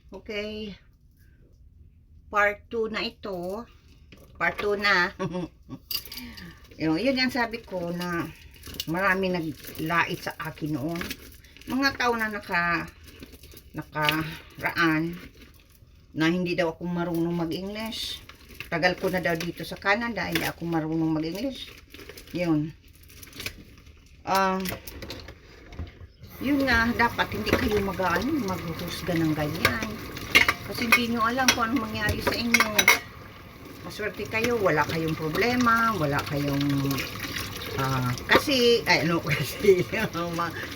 Okay, part 2 na ito. Part 2 na. Yun yung sabi ko na marami naglait sa akin noon. Mga taon na nakaraan na hindi daw ako marunong mag-English. Tagal ko na daw dito sa Canada, hindi ako marunong mag-English. Yun. Yun nga, dapat hindi kayo maghuhusga ng ganyan. Kasi hindi nyo alam kung anong mangyari sa inyo. Maswerte kayo, wala kayong problema, wala kayong kasi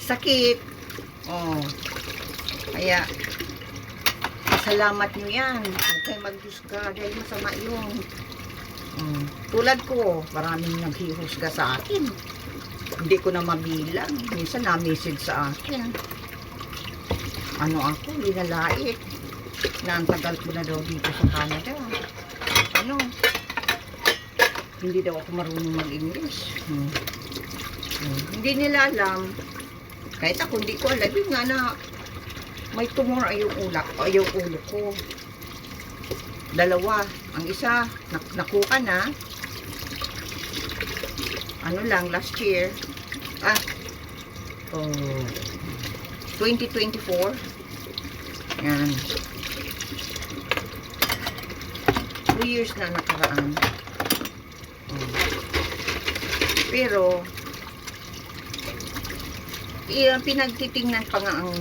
sakit. Kaya salamat nyo yan. Huwag kayo maghusga dahil masama yung tulad ko, maraming naghihusga sa akin. Hindi ko na mabilang. Minsan na-message sa akin. Ako, linalait. Na ang tagal ko na daw dito sa Canada. Hindi daw ako marunong mag-English. Hindi nila alam. Kahit ako, hindi ko alam. Yun nga na may tumor ay yung ulo ko. Dalawa. Ang isa, nakuha na. Last year. 2024. Yan. 2 years na nakaraan. Pero pinagtitingnan pa nga ang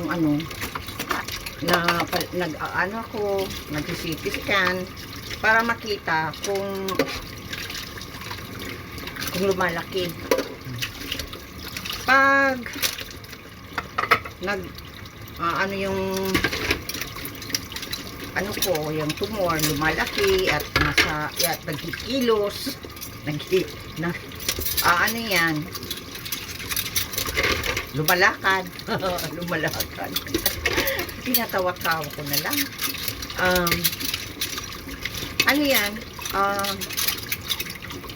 nag-CT scan para makita kung lumalaki. Pag yung tumor lumalaki at nagkikilos, lumalakad. Lumalakad. Tinatawa-tawa ko na lang.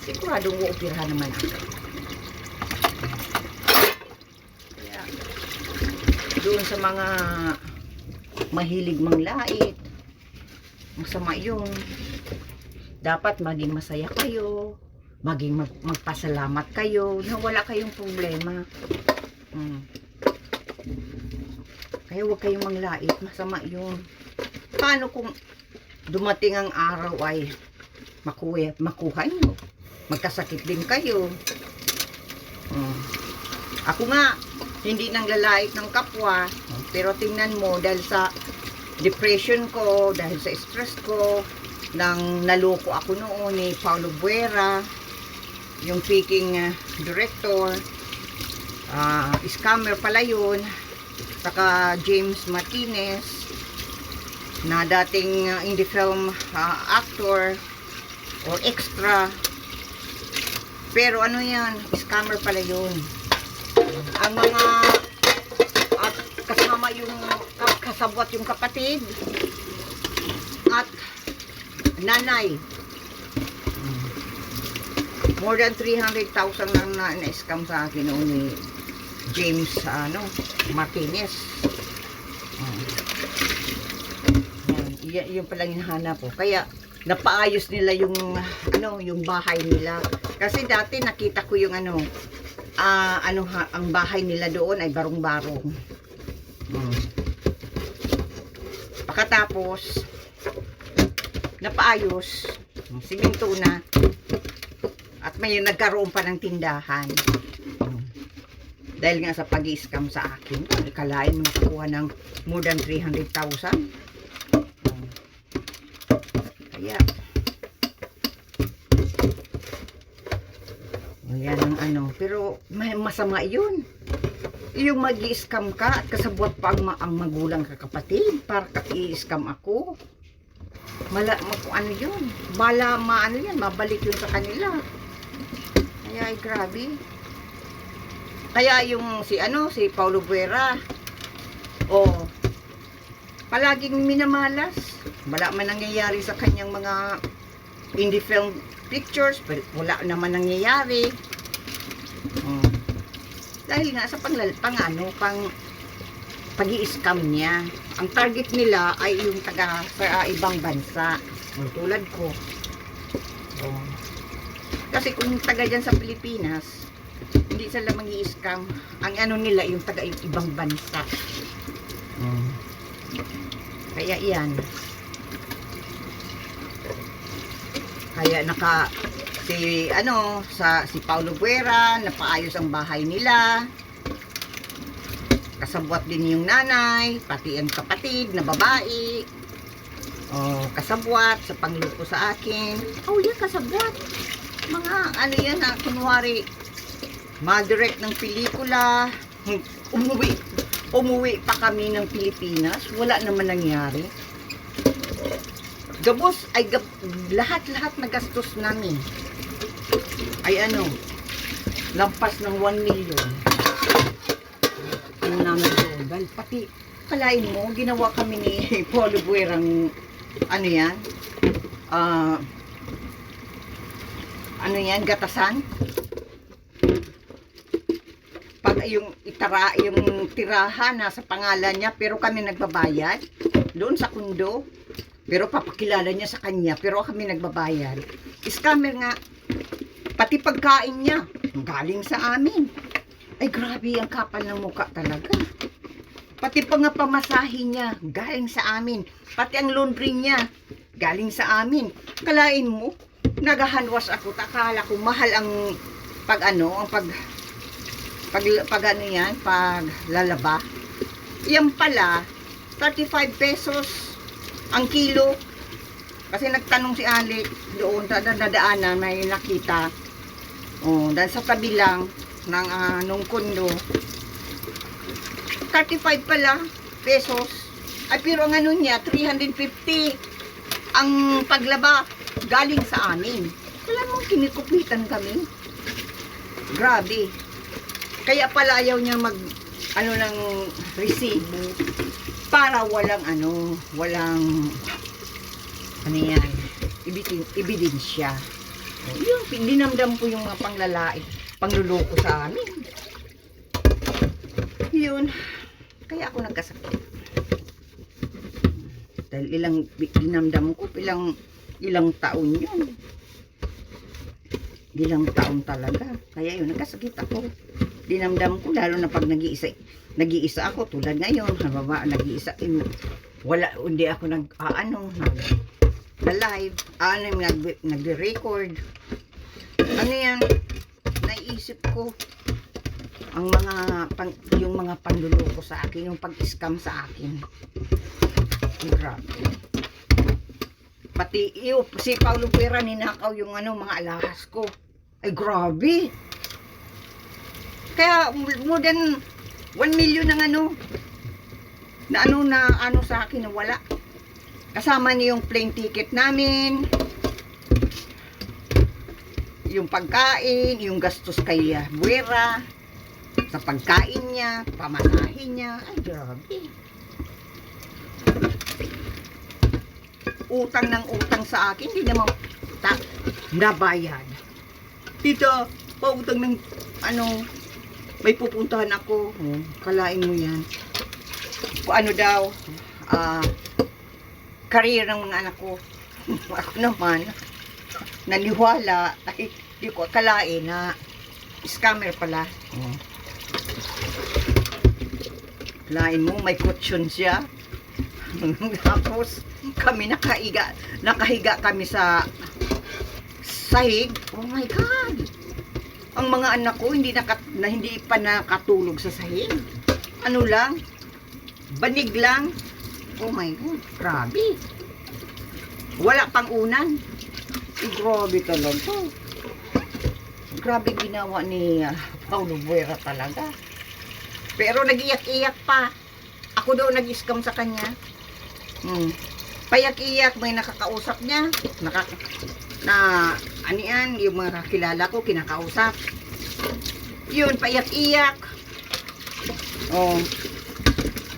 Siguradong uupirahan naman ako. Kaya, doon sa mga mahilig manglait, masama yun. Dapat maging masaya kayo, magpasalamat kayo na wala kayong problema. Kaya huwag kayong manglait, masama yun. Paano kung dumating ang araw ay makuha nyo, magkasakit din kayo. Ako nga, hindi nang lalait ng kapwa, pero tingnan mo, dahil sa depression ko, dahil sa stress ko, nang naloko ako noon ni Paulo Buera, yung peking director, scammer pala yun, saka James Martinez, na dating indie film actor or extra, pero yan, scammer pala yun. Ang mga at kasama yung kasabwat yung kapatid at nanay, more than 300,000 lang na-scam sa akin noon ni James Martinez. Yung palang hinahanap ko. Kaya napaayos nila yung yung bahay nila. Kasi dati nakita ko yung ang bahay nila doon ay barong-barong. Pagkatapos napaayos, simento na, at may nagkaroon pa ng tindahan. Dahil nga sa pag-i-scam sa akin, ikalain mo nakakuha ng more than 300,000. Kaya yan ang pero masama yun. Yung mag-i-scam ka at kasabwat pa ang magulang ka kapatid para i-scam ako. Yun, mabalik yun sa kanila. Kaya ay grabe. Kaya yung si Paulo Buera, palaging minamalas. Wala man nangyayari sa kanyang mga indie film pictures, wala naman nangyayari. Dahil nga sa pag-i-scam niya. Ang target nila ay yung taga sa ibang bansa. Tulad ko. Oh. Kasi kung taga dyan sa Pilipinas, hindi sila mag-i-scam. Ang ano nila, yung taga ibang bansa. Kaya yan. Kaya si Paulo Buera, napaayos ang bahay nila. Kasabwat din yung nanay, pati ang kapatid na babae. Kasabwat sa pangluto sa akin. Yan, kasabwat. Mga ano yan na, kunwari, mag-direct ng pelikula. Umuwi pa kami ng Pilipinas. Wala naman nangyari. Gabos, lahat-lahat na gastos namin. Ay lampas ng 1 million. Yung namin doon. Dahil pati, kalain mo, ginawa kami ni Paulo Buerang, gatasan. Pag yung tirahan nasa pangalan niya, pero kami nagbabayad doon sa kundo. Pero papakilala niya sa kanya, pero kami nagbabayad. Scammer nga. Pati pagkain niya, galing sa amin. Ay grabe, ang kapal ng mukha talaga. Pati pa nga pamasahe niya, galing sa amin. Pati ang laundry niya, galing sa amin. Kalain mo, nagahanwas ako. Akala ko mahal ang paglalaba. Yan pala, 35 pesos ang kilo. Kasi nagtanong si Ali doon, dadaanan, may nakita. Dahil sa tabi lang ng nung kondo. 35 pala pesos. Ay pero ang niya, 350 ang paglaba galing sa amin. Alam mo, kinikupitan kami. Grabe. Kaya pala ayaw niya ng resibo para walang ebidensya. Yun, dinamdam ko yung mga pangluloko sa amin. Yun, kaya ako nagkasakit. Dahil dinamdam ko, ilang taon yun. Ilang taon talaga. Kaya yun, nagkasakit ako. Dinamdam ko, lalo na pag nag-iisa ako, tulad ngayon, nag-iisa, hindi ako live, nagre-record. Yan, naisip ko yung mga panluloko sa akin, yung pag-scam sa akin. Grabe. Pati si Paulo Buera ninakaw yung mga alahas ko. Ay grabe. Kaya more than 1 million ng sa akin na wala. Kasama niya yung plane ticket namin, yung pagkain, yung gastos kay Buera, sa pagkain niya, pamasahin niya. Ay, grabe. Utang ng utang sa akin, hindi naman nabayad. Tita, pautang ng may pupuntahan ako. Kalain mo yan. Kung daw, career ng mga anak ko. Ako naman, naniwala, ay di ko akalain na scammer pala. Kalain mo, may kutsyon siya. Tapos, kami nakahiga kami sa sahig. Oh my God! Ang mga anak ko, hindi pa nakatulog sa sahig. Banig lang. Oh my God, grabe. Wala pang unan. Grabe talaga. Grabe ginawa ni Paulo Buera talaga. Pero nag-iyak-iyak pa. Ako daw nag-scam sa kanya. Payak-iyak, may nakakausap niya. Yung mga kakilala ko, kinakausap. Yun, payak-iyak.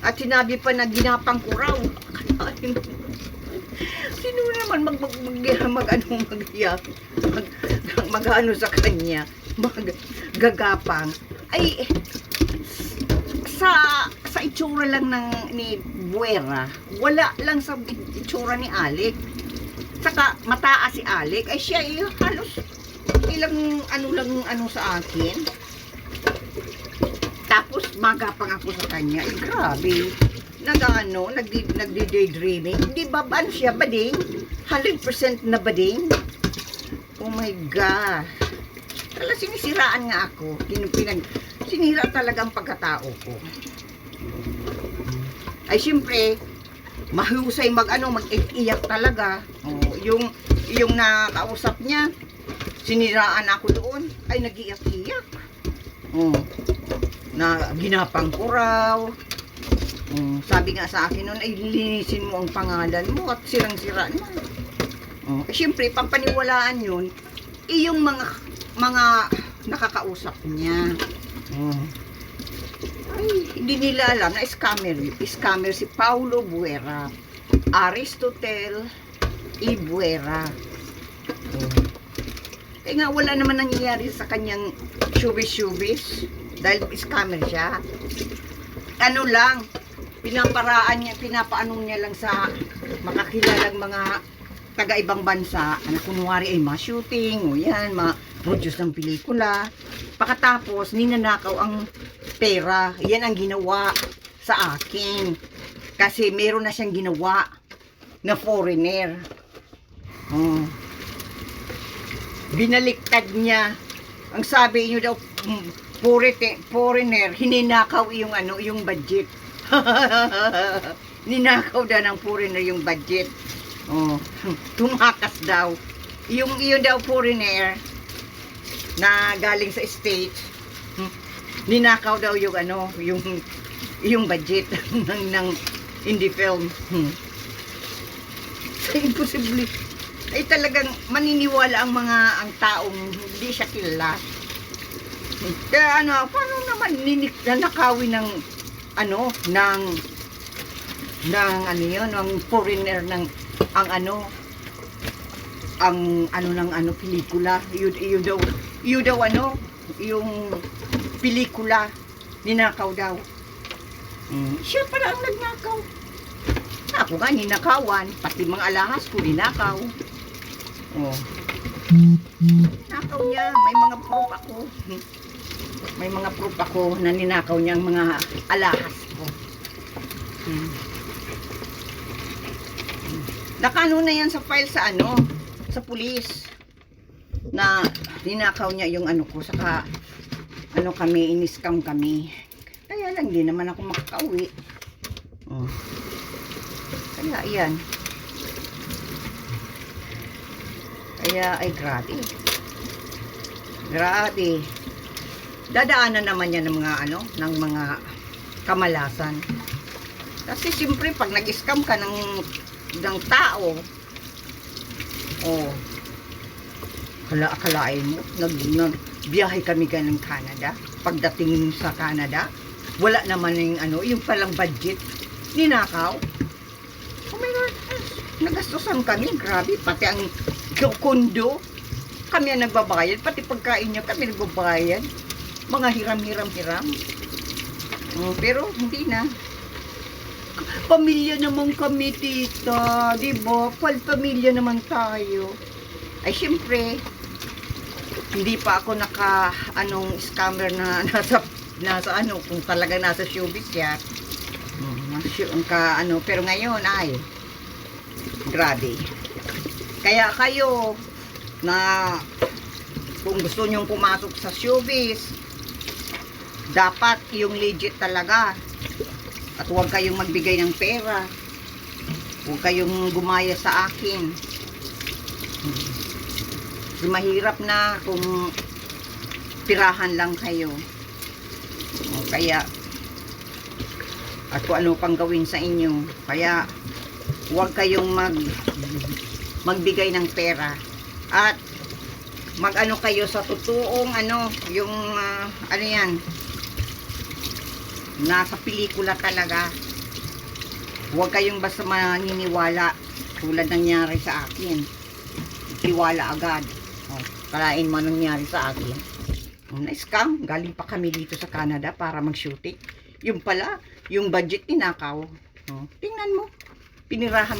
At sinabi pa na ginapang ko raw. Sino naman mag-ano sa kanya, gagapang. Ay, sa sa itsura lang ni Buera, wala lang sa itsura ni Alec. Saka mataas si Alec, ay siya halos ilang ano sa akin. Tapos magapang ako sa kanya, grabe. Nagdi-daydreaming. Di ba siya bading? 100% na bading? Oh my God. Tala, sinisiraan nga ako. Sinira talaga ang pagkatao ko. Ay, siyempre, mahusay mag-iyak talaga. Oh, yung nakausap niya, siniraan ako doon, ay nag-iyak-iyak. Oh, na ginapang ko raw. Sabi nga sa akin noon, ay linisin mo ang pangalan mo at sirang-sira na. Oh, siyempre, pampaniwalaan yun, yung mga nakakausap niya. Ay, hindi nila alam na scammer si Paulo Buera, Aristotle E. Buera. Kaya nga wala naman nangyayari sa kanyang showbiz dahil scammer siya. Ano lang, pinapaano niya lang sa makakilalang mga taga-ibang bansa na kunwari ay ma-shooting o yan, ma-produce ng pelikula. Pagkatapos, ninanakaw ang pera. Yan ang ginawa sa akin. Kasi meron na siyang ginawa na foreigner. Binaliktad niya. Ang sabi niyo daw, foreigner, hininakaw yung budget. Ninakaw daw ng foreigner yung budget. Tumakas daw. Yung daw foreigner na galing sa States, ninakaw daw yung budget ng indie film. Imposible. Ay talagang maniniwala ang taong hindi siya kilala. Kaya paano naman nanakawin ng foreigner ng pelikula. Yun daw yung pelikula ninakaw daw. Siya pala ang nagnakaw. Ako nga ninakawan, pati mga alahas ko ninakaw. Ninakaw niya, may mga proof ako. May mga proof ako na ninakaw niya ang mga alahas ko. Nakano na yan sa file sa sa pulis na ninakaw niya yung ko, saka kami, iniskam kami. Kaya lang din naman ako makakauwi. Kaya yan. Kaya ay grabe. Grabe. Dadaanan naman yan ng mga kamalasan. Kasi siyempre pag nag-scam ka ng tao, akalain mo, nagbiyahe kami galing Canada. Pagdating sa Canada, wala naman yung palang budget. Ninakaw. Oh my God, nagastusan kami, grabe. Pati ang kondo, kami ang nagbabayad. Pati pagkain niya, kami nagbabayad. Mga hiram-hiram. Pero hindi na. Pamilya naman kami, tita. Diba? Pamilya naman tayo. Ay, syempre, hindi pa ako scammer na nasa kung talaga nasa showbiz yan. Pero ngayon ay grabe. Kaya kayo na kung gusto nyong pumasok sa showbiz, dapat yung legit talaga. At huwag kayong magbigay ng pera. Huwag kayong gumaya sa akin. Mahirap na kung pirahan lang kayo. Kaya at kung ano pang gawin sa inyo. Kaya huwag kayong magbigay ng pera. At kayo sa totoong yung yan, nasa pelikula talaga. Huwag kayong basta maniniwala tulad nangyari sa akin. Tiwala agad. Kalain mo nangyari sa akin. Na-scam. Galing pa kami dito sa Canada para mag-shooting. Yung pala, yung budget ninakaw. Tingnan mo, pinirahan